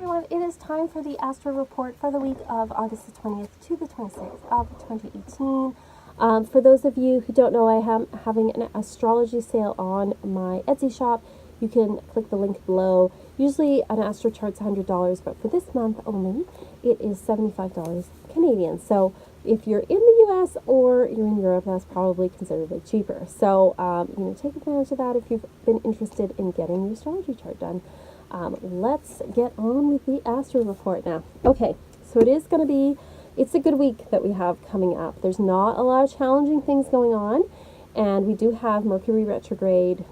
everyone, it is time for the Astro report for the week of August the 20th to the 26th of 2018. For those of you who don't know, I am having an astrology sale on my Etsy shop. You can click the link below. Usually an Astro chart's $100, but for this month only, it is $75 Canadian. So if you're in the US or you're in Europe, that's probably considerably cheaper. So, take advantage of that if you've been interested in getting your astrology chart done. Let's get on with the Astro report now. Okay, so it's a good week that we have coming up. There's not a lot of challenging things going on, and we do have Mercury retrograde.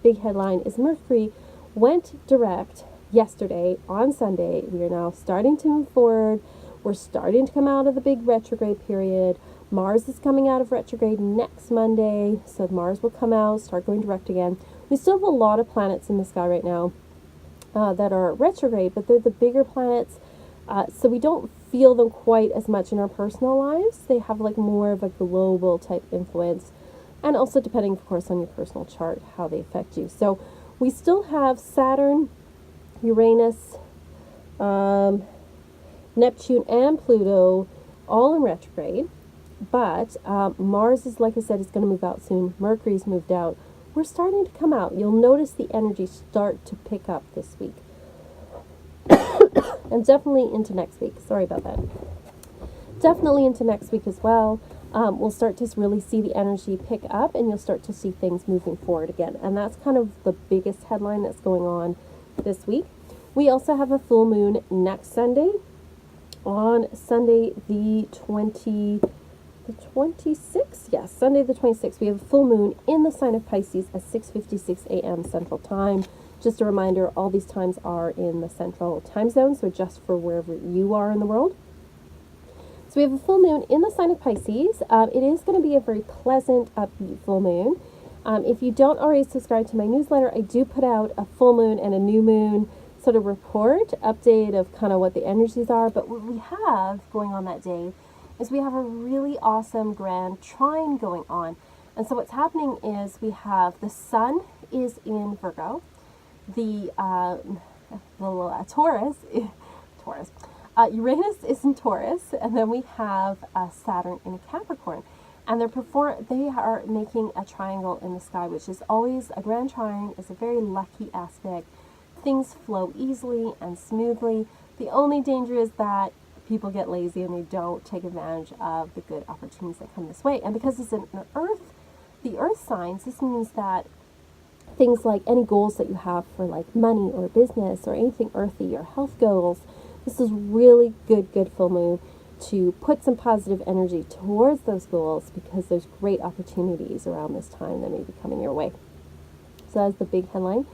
Big headline is Mercury went direct yesterday on Sunday. We are now starting to move forward. We're starting to come out of the big retrograde period. Mars is coming out of retrograde next Monday, so Mars will come out, start going direct again. We still have a lot of planets in the sky right now that are retrograde, but they're the bigger planets, so we don't feel them quite as much in our personal lives. They have like more of a global type influence, and also depending, of course, on your personal chart, how they affect you. So we still have Saturn, Uranus, Neptune, and Pluto all in retrograde, but Mars is, like I said, is going to move out soon. Mercury's moved out. We're starting to come out. You'll notice the energy start to pick up this week. And definitely into next week. Sorry about that. Definitely into next week as well. We'll start to really see the energy pick up, and you'll start to see things moving forward again. And that's kind of the biggest headline that's going on this week. We also have a full moon next Sunday. On Sunday the 26th? Yes, Sunday the 26th. We have a full moon in the sign of Pisces at 6:56 a.m. Central Time. Just a reminder, all these times are in the Central Time Zone, so just for wherever you are in the world. So we have a full moon in the sign of Pisces. It is going to be a very pleasant, upbeat full moon. If you don't already subscribe to my newsletter, I do put out a full moon and a new moon sort of report, update of kind of what the energies are. But what we have going on that day is we have a really awesome grand trine going on. And so what's happening is we have the sun is in Virgo, the Taurus, Uranus is in Taurus, and then we have Saturn in Capricorn. And they are making a triangle in the sky, which is always a grand trine, is a very lucky aspect. Things flow easily and smoothly. The only danger is that people get lazy and they don't take advantage of the good opportunities that come this way. And because it's the earth signs, this means that things like any goals that you have for like money or business or anything earthy or health goals, this is really good full moon to put some positive energy towards those goals, because there's great opportunities around this time that may be coming your way. So that's the big headline.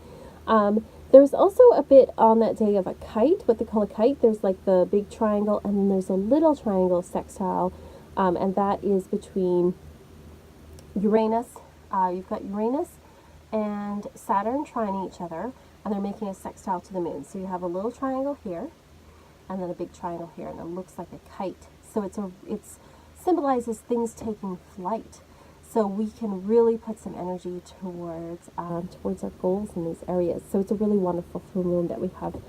There's also a bit on that day of a kite, what they call a kite. There's like the big triangle, and then there's a little triangle sextile, and that is between Uranus. You've got Uranus and Saturn trining each other, and they're making a sextile to the moon. So you have a little triangle here, and then a big triangle here, and it looks like a kite. So it symbolizes things taking flight. So we can really put some energy towards our goals in these areas. So it's a really wonderful full moon that we have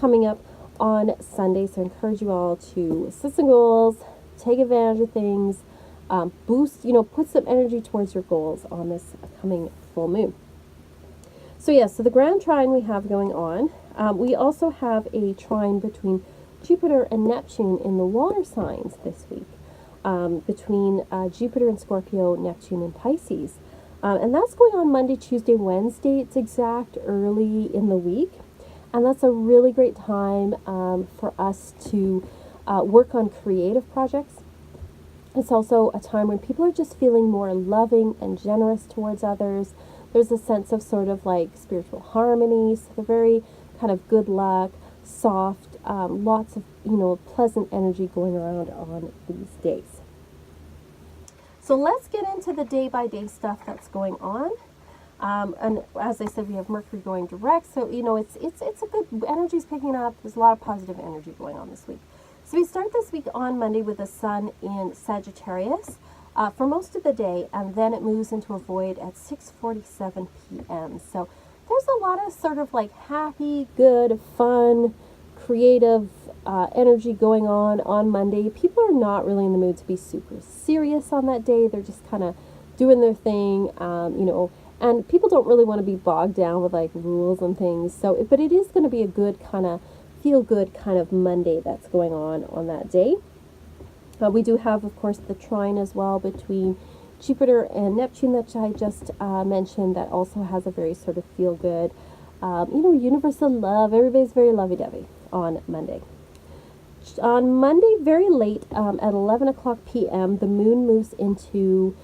coming up on Sunday. So I encourage you all to set some goals, take advantage of things, put some energy towards your goals on this coming full moon. So so the grand trine we have going on. We also have a trine between Jupiter and Neptune in the water signs this week. Between Jupiter and Scorpio, Neptune and Pisces. And that's going on Monday, Tuesday, Wednesday. It's exact early in the week. And that's a really great time for us to work on creative projects. It's also a time when people are just feeling more loving and generous towards others. There's a sense of sort of like spiritual harmony. So they're very kind of good luck, soft, lots of pleasant energy going around on these days. So let's get into the day-by-day stuff that's going on. And as I said, we have Mercury going direct, so it's a good energy's picking up. There's a lot of positive energy going on this week. So we start this week on Monday with the sun in Sagittarius for most of the day, and then it moves into a void at 6:47 p.m. So there's a lot of sort of like happy, good, fun, creative energy going on Monday. People are not really in the mood to be super serious on that day. They're just kind of doing their thing, and people don't really want to be bogged down with like rules and things. So, but it is going to be a good kind of feel good kind of Monday that's going on that day. We do have, of course, the trine as well between Jupiter and Neptune that I just mentioned, that also has a very sort of feel good, universal love. Everybody's very lovey-dovey on Monday. On Monday, very late, at 11 o'clock p.m., the moon moves into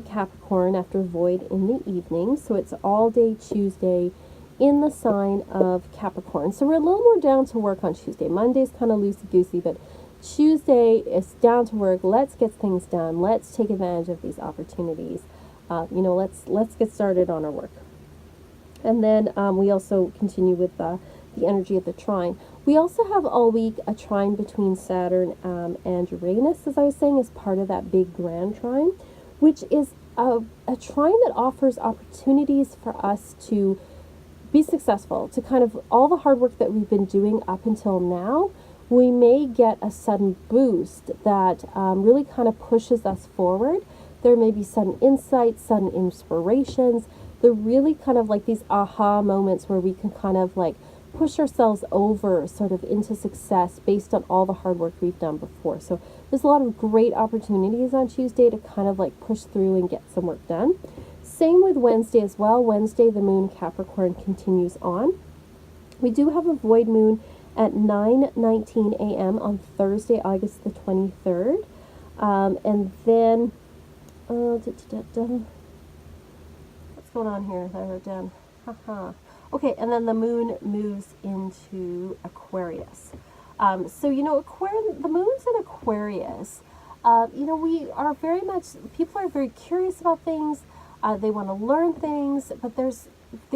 Capricorn after void in the evening. So it's all day Tuesday in the sign of Capricorn. So we're a little more down to work on Tuesday. Monday's kind of loosey-goosey, but Tuesday is down to work. Let's get things done. Let's take advantage of these opportunities. Let's get started on our work. And then we also continue with the energy of the trine. We also have all week a trine between Saturn and Uranus, as I was saying, as part of that big grand trine, which is a trine that offers opportunities for us to be successful, to kind of all the hard work that we've been doing up until now. We may get a sudden boost that really kind of pushes us forward. There may be sudden insights, sudden inspirations. They're really kind of like these aha moments where we can kind of like push ourselves over sort of into success based on all the hard work we've done before. So there's a lot of great opportunities on Tuesday to kind of like push through and get some work done. Same with Wednesday as well. Wednesday, the moon Capricorn continues on. We do have a void moon at 9:19 a.m. on Thursday, August the 23rd. And then, what's going on here? I wrote down. Okay, and then the moon moves into Aquarius. The moon's in Aquarius. We are very much, people are very curious about things. They want to learn things, but they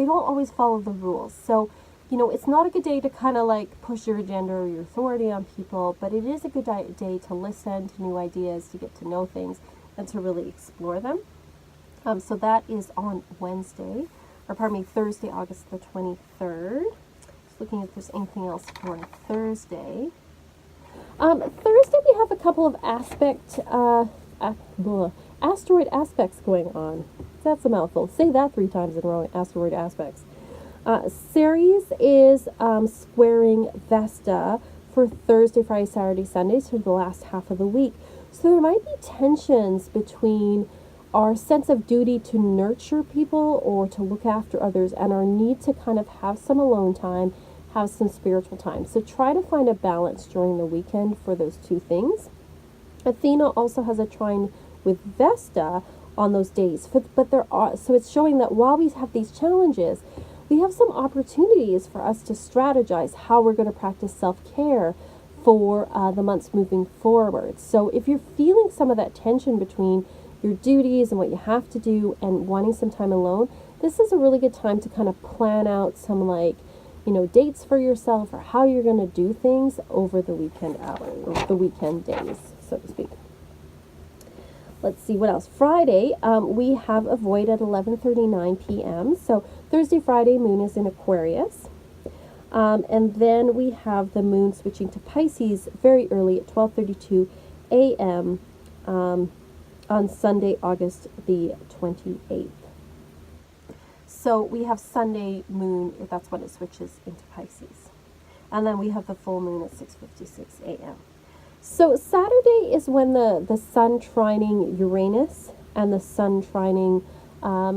don't always follow the rules. So, it's not a good day to kind of like push your agenda or your authority on people, but it is a good day to listen to new ideas, to get to know things, and to really explore them. So that is on Thursday, August the 23rd. Just looking if there's anything else for Thursday. Thursday we have a couple of asteroid aspects going on. That's a mouthful. Say that 3 times in a row, asteroid aspects. Ceres is squaring Vesta for Thursday, Friday, Saturday, Sunday, so the last half of the week. So there might be tensions between our sense of duty to nurture people or to look after others and our need to kind of have some alone time, have some spiritual time. So try to find a balance during the weekend for those two things. Athena also has a trine with Vesta on those days, so it's showing that while we have these challenges, we have some opportunities for us to strategize how we're going to practice self-care for the months moving forward. So if you're feeling some of that tension between your duties and what you have to do and wanting some time alone, this is a really good time to kind of plan out some dates for yourself or how you're going to do things over the weekend hours, or the weekend days, so to speak. Let's see what else. Friday, we have a void at 11:39 p.m. So Thursday, Friday, moon is in Aquarius. And then we have the moon switching to Pisces very early at 12:32 a.m. On Sunday, August the 28th. So we have Sunday moon, that's when it switches into Pisces. And then we have the full moon at 6:56 a.m. So Saturday is when the sun trining Uranus and the sun trining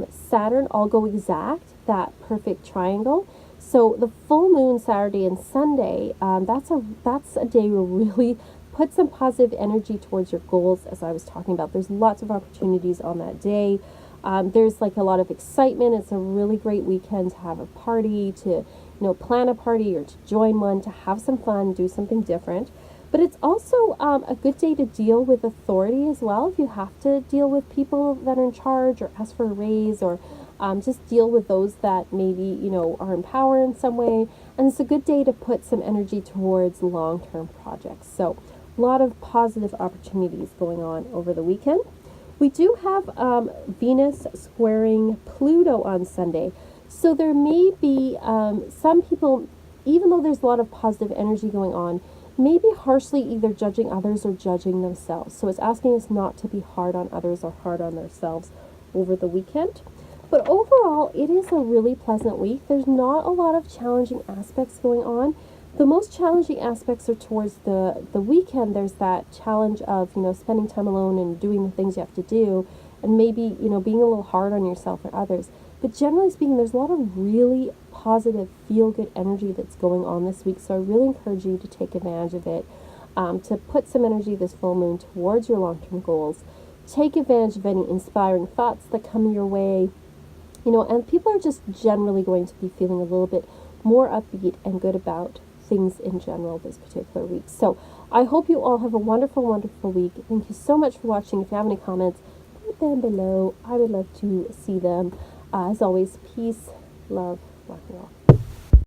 Saturn all go exact, that perfect triangle. So the full moon Saturday and Sunday, that's a day where really put some positive energy towards your goals, as I was talking about. There's lots of opportunities on that day. There's like a lot of excitement. It's a really great weekend to have a party, to plan a party or to join one, to have some fun, do something different. But it's also a good day to deal with authority as well. If you have to deal with people that are in charge or ask for a raise or just deal with those that maybe, are in power in some way. And it's a good day to put some energy towards long-term projects. So a lot of positive opportunities going on over the weekend. We do have Venus squaring Pluto on Sunday. So there may be some people even though there's a lot of positive energy going on, maybe harshly either judging others or judging themselves. So it's asking us not to be hard on others or hard on ourselves over the weekend. But overall, it is a really pleasant week. There's not a lot of challenging aspects going on. The most challenging aspects are towards the weekend. There's that challenge of, spending time alone and doing the things you have to do, and maybe, being a little hard on yourself or others. But generally speaking, there's a lot of really positive, feel-good energy that's going on this week. So I really encourage you to take advantage of it, to put some energy this full moon towards your long-term goals. Take advantage of any inspiring thoughts that come your way. And people are just generally going to be feeling a little bit more upbeat and good about things in general this particular week. So I hope you all have a wonderful, wonderful week. Thank you so much for watching. If you have any comments, put them below. I would love to see them. As always, peace, love, rock and roll.